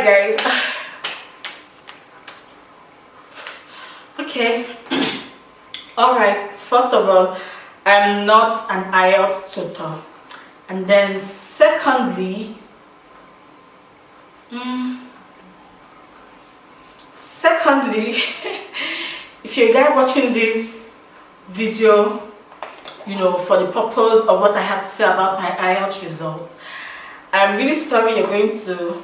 Alright guys, okay. Alright, first of all, I'm not an IELTS tutor, and then secondly, if you're a guy watching this video, you know, for the purpose of what I have to say about my IELTS results, I'm really sorry you're going to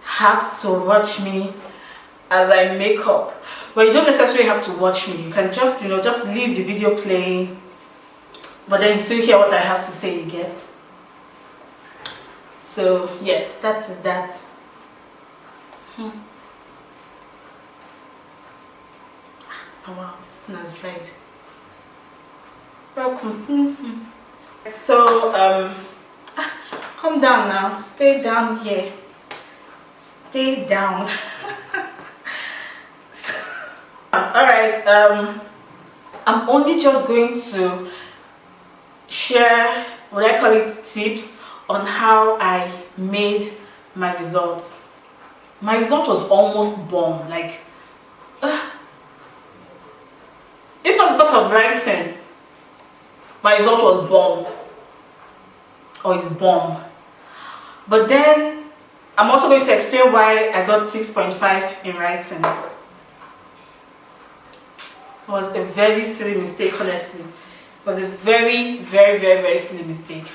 have to watch me as I make up. But you don't necessarily have to watch me. You can just, you know, just leave the video playing, but then you still hear what I have to say, you get? So yes, that is that. Oh wow, this thing has dried. Welcome. So calm down now. Stay down here. Stay down. Alright, I'm only just going to share what I call it tips on how I made my results. My result was almost bomb, like if not because of writing, my result was bomb, or is bomb. But then I'm also going to explain why I got 6.5 in writing. It was a very silly mistake, honestly. It was a very, very, very, very silly mistake.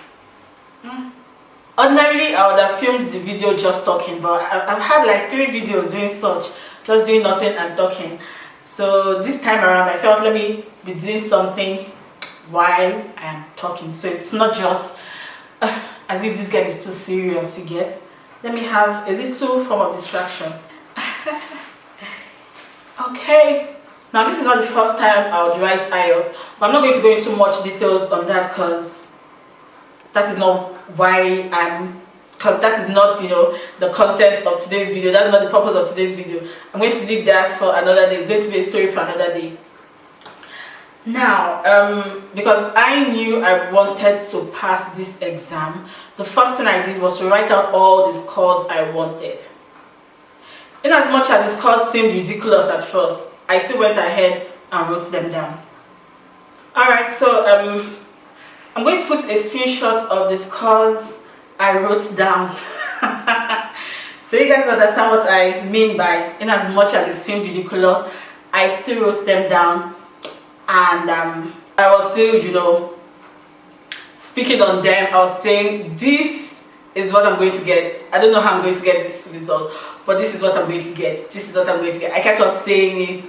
Ordinarily, I would have filmed the video just talking, but I've had like 3 videos doing such, just doing nothing and talking. So this time around, I felt let me be doing something while I am talking. So it's not just as if this girl is too serious, you get? Let me have a little form of distraction. Okay. Now this is not the first time I would write IELTS, but I'm not going to go into much details on that because that is not why that is not, you know, the content of today's video. That's not the purpose of today's video. I'm going to leave that for another day. It's going to be a story for another day. Now, because I knew I wanted to pass this exam, the first thing I did was to write out all the scores I wanted. In as much as the scores seemed ridiculous at first, I still went ahead and wrote them down. Alright, so I'm going to put a screenshot of the scores I wrote down. So you guys understand what I mean by in as much as it seemed ridiculous, I still wrote them down, and I was still, you know, speaking on them. I was saying this is what I'm going to get. I don't know how I'm going to get this result, but this is what I'm going to get. This is what I'm going to get. I kept on saying it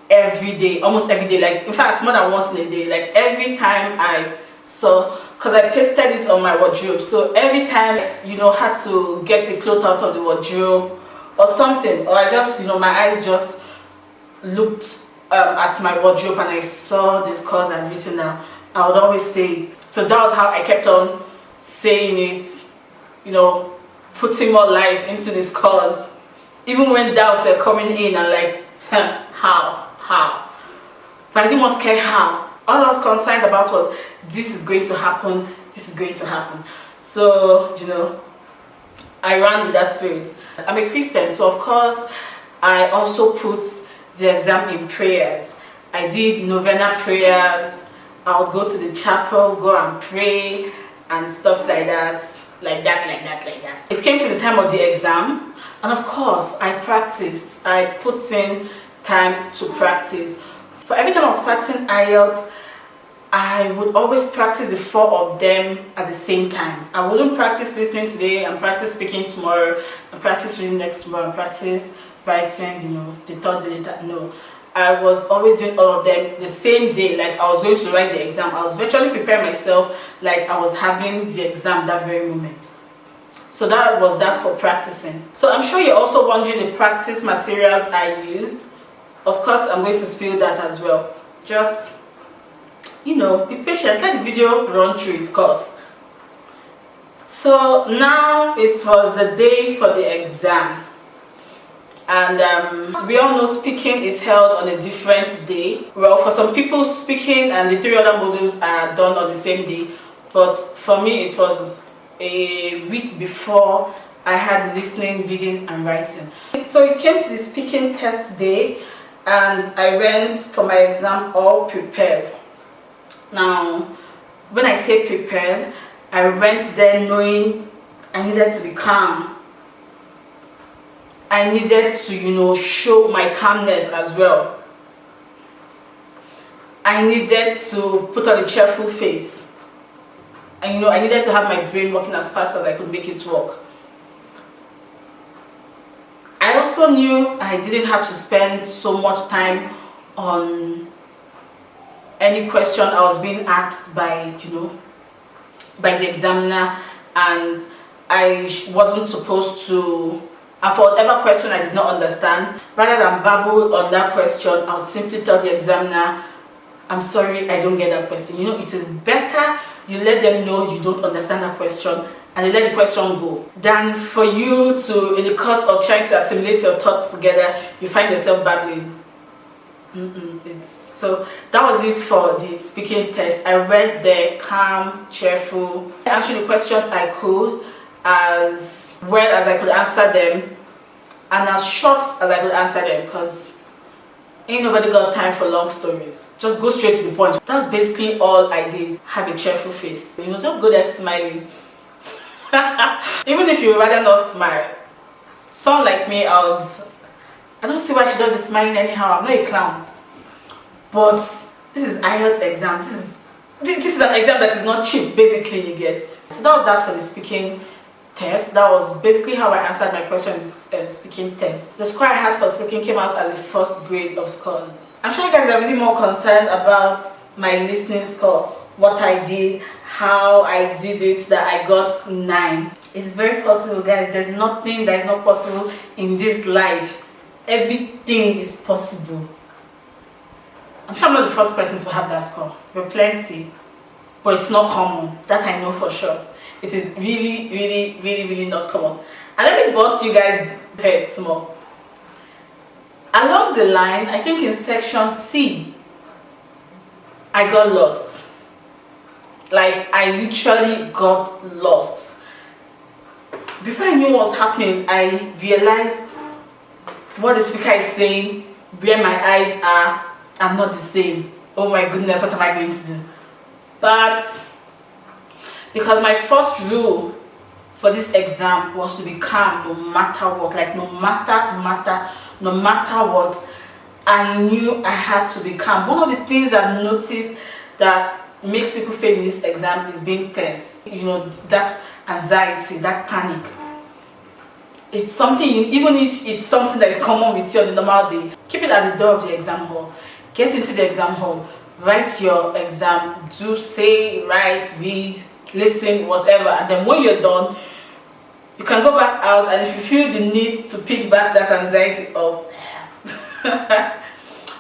every day, almost every day, like in fact more than once in a day. Like every time I saw, because I pasted it on my wardrobe, so every time, you know, had to get a cloth out of the wardrobe or something, or I just, you know, my eyes just looked at my wardrobe and I saw this scores I'd written down, I would always say it. So that was how I kept on saying it, you know, putting more life into the scores, even when doubts were coming in and like, how? But I didn't want to care how. All I was concerned about was this is going to happen, this is going to happen. So, you know, I ran with that spirit. I'm a Christian, so of course I also put the exam in prayers. I did novena prayers. I would go to the chapel, go and pray and stuff like that. It came to the time of the exam, and of course I practiced. I put in time to practice. For every time I was practicing IELTS, I would always practice the 4 of them at the same time. I wouldn't practice listening today and practice speaking tomorrow and practice reading next tomorrow and practice writing, you know, the third day. No, I was always doing all of them the same day. Like I was going to write the exam, I was virtually preparing myself like I was having the exam that very moment. So that was that for practicing. So I'm sure you're also wondering the practice materials I used. Of course I'm going to spill that as well. Just, you know, be patient, let the video run through its course. So now it was the day for the exam, and we all know speaking is held on a different day. Well, for some people, speaking and the 3 other modules are done on the same day, but for me it was a week before I had listening, reading and writing. So it came to the speaking test day and I went for my exam all prepared. Now, when I say prepared, I went there knowing I needed to be calm. I needed to, show my calmness as well. I needed to put on a cheerful face. And I needed to have my brain working as fast as I could make it work. I also knew I didn't have to spend so much time on any question I was being asked by the examiner, and I wasn't supposed to, and for whatever question I did not understand, rather than babble on that question, I would simply tell the examiner, I'm sorry, I don't get that question. It is better you let them know you don't understand that question and you let the question go, than for you to, in the course of trying to assimilate your thoughts together, you find yourself babbling. So that was it for the speaking test. I went there calm, cheerful, answering the questions I could, as well as I could answer them, and as short as I could answer them, because ain't nobody got time for long stories. Just go straight to the point. That's basically all I did. Have a cheerful face. Just go there smiling. Even if you rather not smile, someone like me, I don't see why I should just be smiling anyhow. I'm not a clown. But this is IELTS exam. This is an exam that is not cheap, basically, you get. So that was that for the speaking test. That was basically how I answered my questions in speaking test. The score I had for speaking came out as the first grade of scores. I'm sure you guys are really more concerned about my listening score, what I did, how I did it, that I got 9. It's very possible, guys. There's nothing that is not possible in this life. Everything is possible. I'm sure I'm not the first person to have that score. There are plenty, but it's not common. That I know for sure. It is really, really, really, really not common. And let me bust you guys' heads more. Along the line, I think in section C, I got lost. Like, I literally got lost. Before I knew what was happening, I realized what the speaker is saying, where my eyes are not the same. Oh my goodness, what am I going to do? But because my first rule for this exam was to be calm no matter what, like no matter what, I knew I had to be calm. One of the things I've noticed that makes people fail in this exam is being tense. That anxiety, that panic. It's something, even if it's something that is common with you on the normal day, keep it at the door of the exam hall. Get into the exam hall, write your exam, do, say, write, read, listen, whatever, and then when you're done, you can go back out, and if you feel the need to pick back that anxiety up,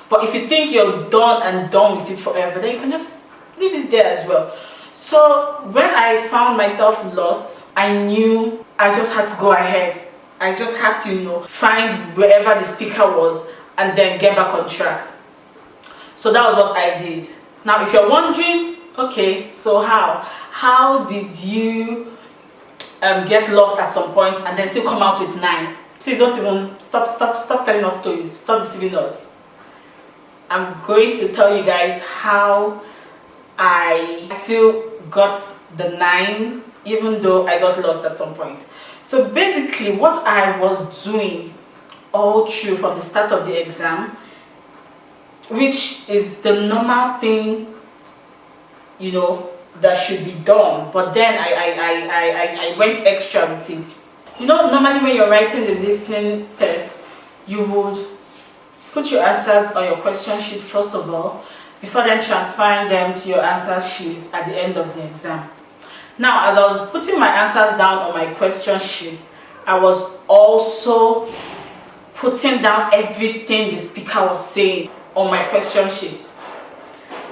but if you think you're done with it forever, then you can just leave it there as well. So when I found myself lost, I knew I just had to go ahead. I just had to, find wherever the speaker was and then get back on track. So that was what I did. Now, if you're wondering, okay, so how did you get lost at some point and then still come out with 9? Please don't even stop telling us stories. Stop deceiving us. I'm going to tell you guys how I still got the 9 even though I got lost at some point. So basically what I was doing all through from the start of the exam, which is the normal thing, that should be done, but then I went extra with it. Normally when you're writing the listening test, you would put your answers on your question sheet first of all, before then transferring them to your answer sheet at the end of the exam. Now, as I was putting my answers down on my question sheet, I was also putting down everything the speaker was saying on my question sheet.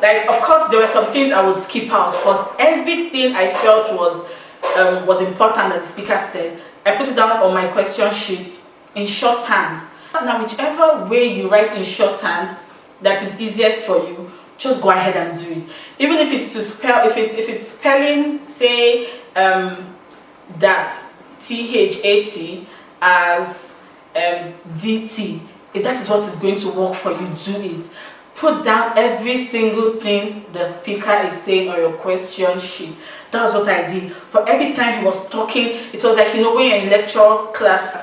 Like, of course, there were some things I would skip out, but everything I felt was important that the speaker said, I put it down on my question sheet in shorthand. Now, whichever way you write in shorthand that is easiest for you, just go ahead and do it. Even if it's to spell, if it's spelling, say that, THAT as DT. If that is what is going to work for you, do it. Put down every single thing the speaker is saying on your question sheet. That was what I did. For every time he was talking, it was like, you know, when you're in lecture class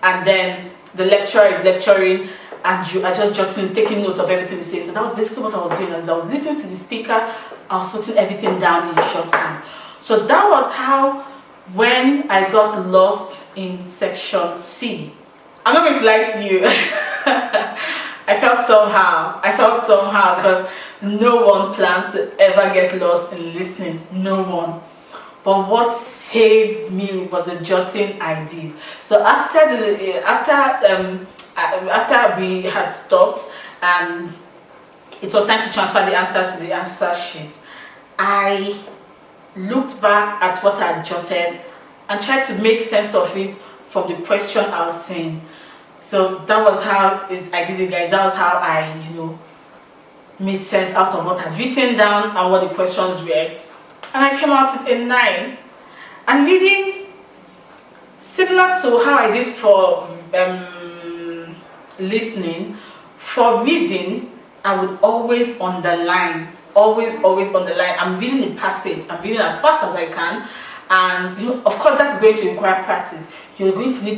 and then the lecturer is lecturing and you are just jotting, taking notes of everything he says. So that was basically what I was doing. As I was listening to the speaker, I was putting everything down in shorthand. So that was how, when I got lost in section C, I'm not going to lie to you. I felt somehow because no one plans to ever get lost in listening. No one. But what saved me was the jotting I did. So after we had stopped and it was time to transfer the answers to the answer sheet, I looked back at what I had jotted and tried to make sense of it from the question I was saying. So that was how I did it, guys. That was how I, you know, made sense out of what I'd written down and what the questions were. And I came out with a 9. And reading, similar to how I did for listening, for reading, I would always underline. Always underline. I'm reading a passage. I'm reading as fast as I can. And, you know, of course, that is going to require practice. You're going to need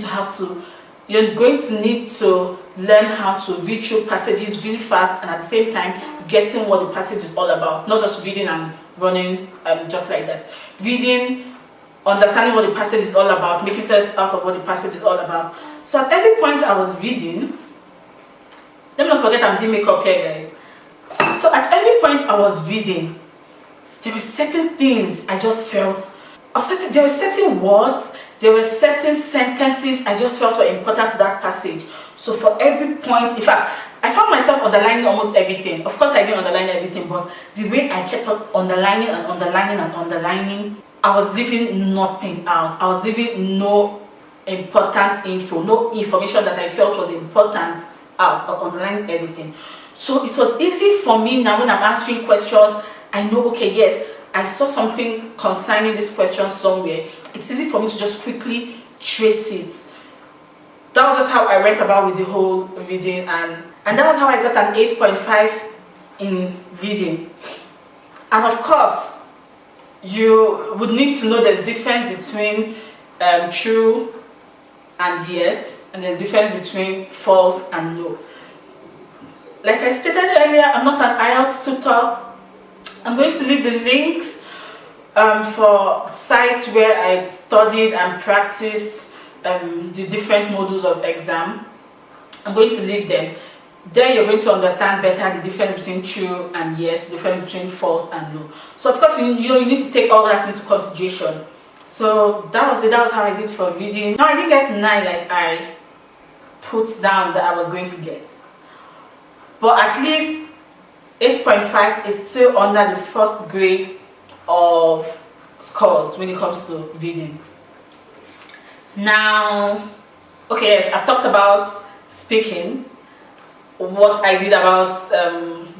to learn how to read through passages really fast and at the same time getting what the passage is all about, not just reading and running just like that. Reading, understanding what the passage is all about, making sense out of what the passage is all about. So at every point I was reading, let me not forget I'm doing makeup here, guys. So at every point I was reading, there were certain things I just felt, there were certain words, there were certain sentences I just felt were important to that passage. So for every point, in fact, I found myself underlining almost everything. Of course I didn't underline everything, but the way I kept on underlining and underlining and underlining, I was leaving nothing out. I was leaving no important info, no information that I felt was important out. I underlined everything. So it was easy for me now when I'm answering questions. I know, okay, yes, I saw something concerning this question somewhere. It's easy for me to just quickly trace it. That was just how I went about with the whole reading, and that was how I got an 8.5 in reading. And of course, you would need to know there's difference between true and yes, and there's difference between false and no. Like I stated earlier, I'm not an IELTS tutor. I'm going to leave the links for sites where I studied and practiced the different modules of exam. I'm going to leave them. There you're going to understand better the difference between true and yes, the difference between false and no. So of course, you need to take all that into consideration. So that was it. That was how I did for reading. No, I didn't get 9 like I put down that I was going to get. But at least 8.5 is still under the first grade of scores when it comes to reading. Now, okay, yes, I talked about speaking, what I did about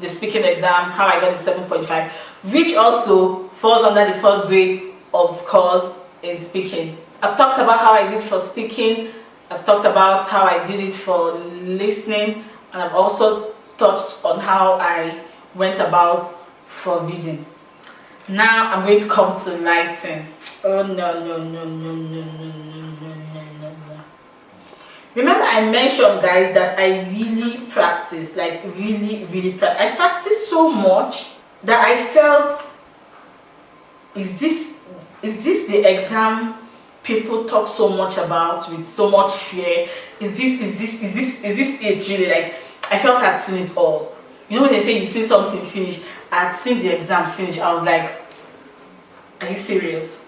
the speaking exam, how I got the 7.5, which also falls under the first grade of scores in speaking. I've talked about how I did for speaking, I've talked about how I did it for listening, and I've also touched on how I went about for reading. Now I'm going to come to writing. Oh no. Remember I mentioned, guys, that I really practice, like really practice. I practiced so much that I felt, is this the exam people talk so much about with so much fear? Is this it really? Like, I felt I'd seen it all. You know when they say you've seen something finish, I'd seen the exam finish. I was like, are you serious?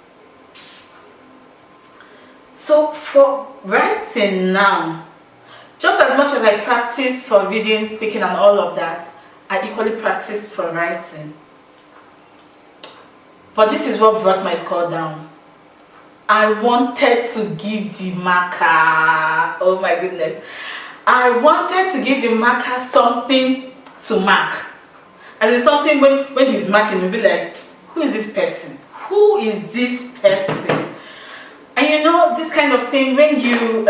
So for writing now, just as much as I practice for reading, speaking and all of that, I equally practice for writing. But this is what brought my score down. I wanted to give the marker, oh my goodness, I wanted to give the marker something to mark. As in something when he's marking, you'll be like, who is this person? Who is this person? And you know, know, this kind of thing, when you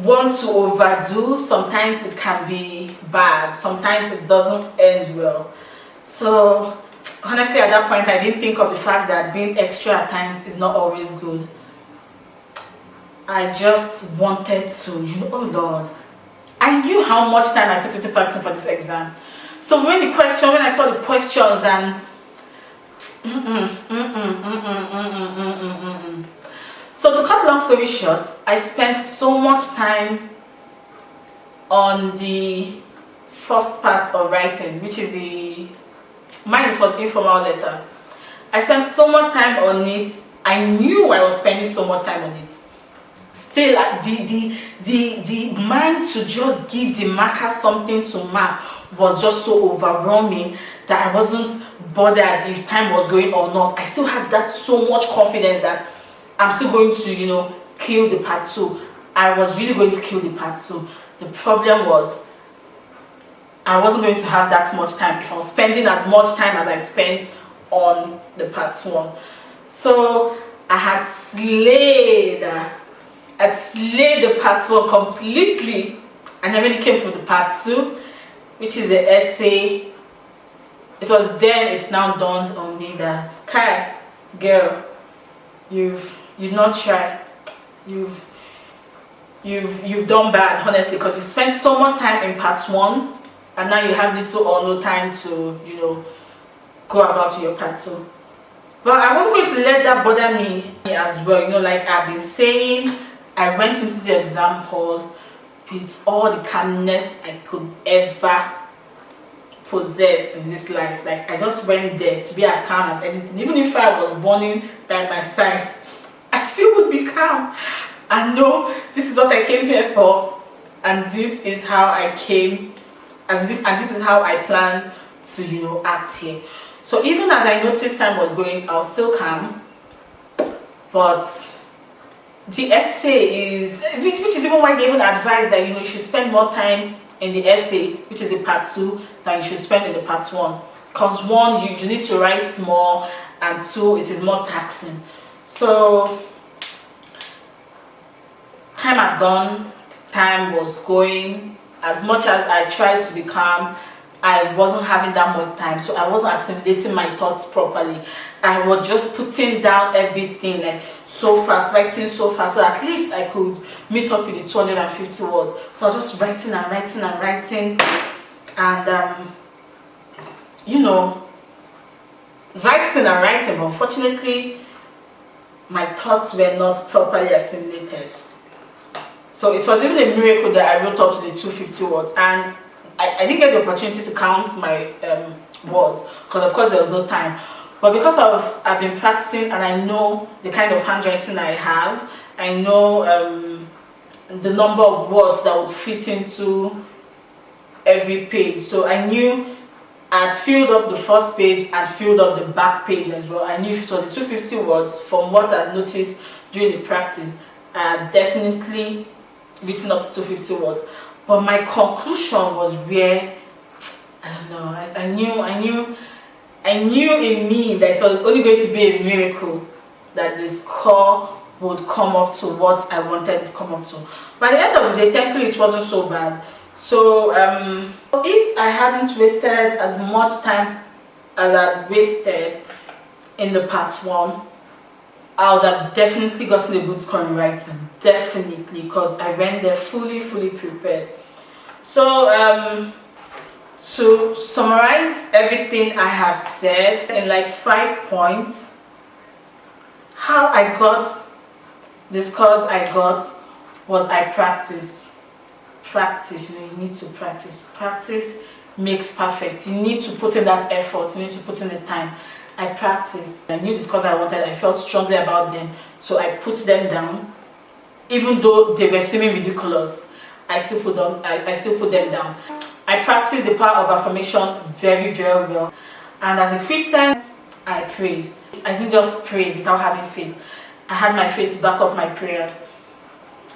want to overdo, sometimes it can be bad, sometimes it doesn't end well. So honestly, at that point, I didn't think of the fact that being extra at times is not always good. I just wanted to, oh Lord, I knew how much time I put into practicing for this exam. So when I saw the questions and so to cut long story short, I spent so much time on the first part of writing, which is mine was informal letter. I spent so much time on it. I knew I was spending so much time on it. Still, the mind to just give the marker something to mark was just so overwhelming that I wasn't bothered if time was going or not. I still had that so much confidence that I'm still going to, kill the part 2. I was really going to kill the part 2. The problem was I wasn't going to have that much time if I was spending as much time as I spent on the part 1. So I had slayed the part 1 completely, and then when it came to the part 2, which is the essay, it was then it now dawned on me that, Kai, girl, you've not tried. You've done bad, honestly, because you spent so much time in part 1, and now you have little or no time to, go about your part 2. But I wasn't going to let that bother me as well. Like I've been saying, I went into the exam hall with all the calmness I could ever possess in this life. Like I just went there to be as calm as anything. Even if I was burning by my side, I still would be calm. I know this is what I came here for, and this is how I came, and this is how I planned to act here. So even as I noticed time was going, I was still calm. But the essay which is even why they even advise that you should spend more time in the essay, which is the part 2, than you should spend in the part 1. Because 1, you need to write more, and 2, it is more taxing. So time had gone, time was going. As much as I tried to be calm, I wasn't having that much time, so I wasn't assimilating my thoughts properly. I was just putting down everything like so fast, writing so fast, so at least I could meet up with the 250 words. So I was just writing and writing and writing, and writing and writing, but unfortunately my thoughts were not properly assimilated. So it was even a miracle that I wrote up to the 250 words, and I didn't get the opportunity to count my words because of course there was no time. But because I've been practicing and I know the kind of handwriting I have, I know the number of words that would fit into every page. So I knew I'd filled up the first page and filled up the back page as well. I knew if it was the 250 words, from what I'd noticed during the practice, I had definitely written up to 250 words. But my conclusion was where, I don't know, I knew in me that it was only going to be a miracle that the score would come up to what I wanted it to come up to. By the end of the day, thankfully it wasn't so bad. So if I hadn't wasted as much time as I'd wasted in the part 1, I would have definitely gotten a good score in writing, definitely, because I went there fully prepared. So to summarize everything I have said in like 5 points, how I got the scores I got was I practiced. You need to practice. Practice makes perfect. You need to put in that effort, you need to put in the time. I practiced. I knew the scores I wanted, I felt strongly about them, so I put them down. Even though they were seeming ridiculous, I still put them down. I practiced the power of affirmation very well. And as a Christian, I prayed. I didn't just pray without having faith. I had my faith back up my prayers.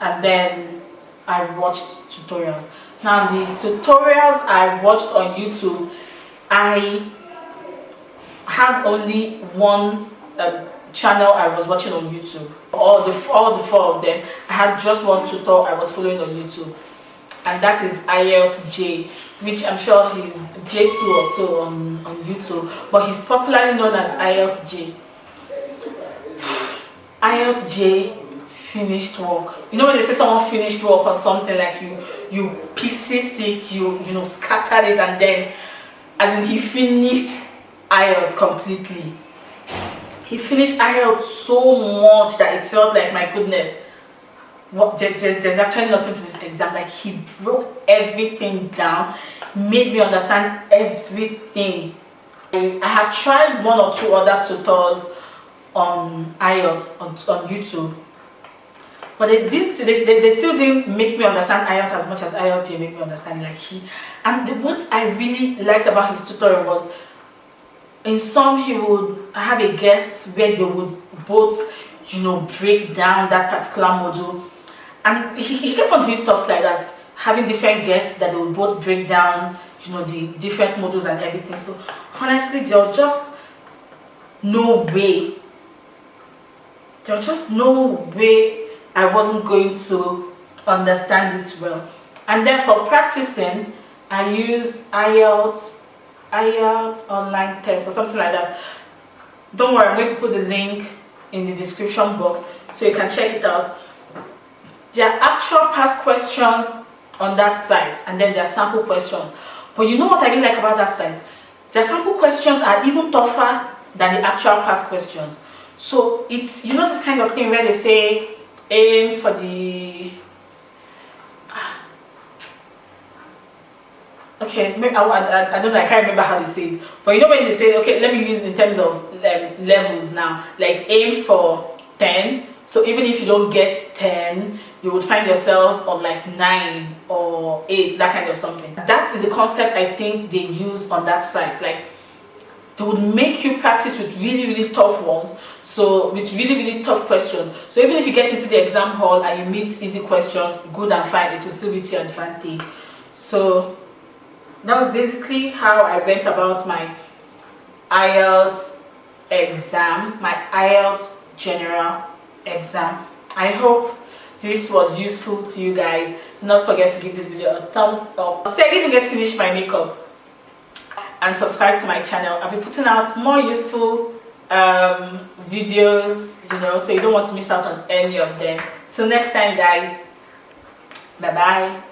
And then I watched tutorials. Now the tutorials I watched on YouTube, I had only one channel I was watching on YouTube. All the four of them, I had just one tutor I was following on YouTube, and that is IELTS J, which I'm sure he's J2 or so on YouTube, but he's popularly known as IELTS J. IELTS J finished work. You know when they say someone finished work on something, like you persist it, you know, scattered it, and then as in he finished IELTS completely. He finished IELTS so much that it felt like, my goodness, what, there's actually nothing to this exam. Like, he broke everything down, made me understand everything. I have tried one or two other tutors on IELTS on YouTube, but they still didn't make me understand IELTS as much as IELTS J made me understand. Like, what I really liked about his tutorial was, in some he would have a guest where they would both, you know, break down that particular module, and he kept on doing stuff like that, having different guests that they would both break down, you know, the different modules and everything. So honestly, there was just no way I wasn't going to understand it well. And then for practicing, I use IELTS online test or something like that. Don't worry, I'm going to put the link in the description box so you can check it out. There are actual past questions on that site, and then there are sample questions. But you know what I really like about that site? Their sample questions are even tougher than the actual past questions. So it's, you know, this kind of thing where they say aim for the okay, maybe I don't know, I can't remember how they say it, but you know when they say, okay, let me use in terms of levels now, like aim for 10, so even if you don't get 10, you would find yourself on like 9 or 8, that kind of something. That is a concept I think they use on that site. Like, they would make you practice with really tough ones, so with really tough questions. So even if you get into the exam hall and you meet easy questions, good and fine, it will still be to your advantage. So that was basically how I went about my IELTS exam, my IELTS General exam. I hope this was useful to you guys. Do not forget to give this video a thumbs up. So I didn't get to finish my makeup, and subscribe to my channel. I'll be putting out more useful videos, you know, so you don't want to miss out on any of them. Till next time, guys. Bye bye.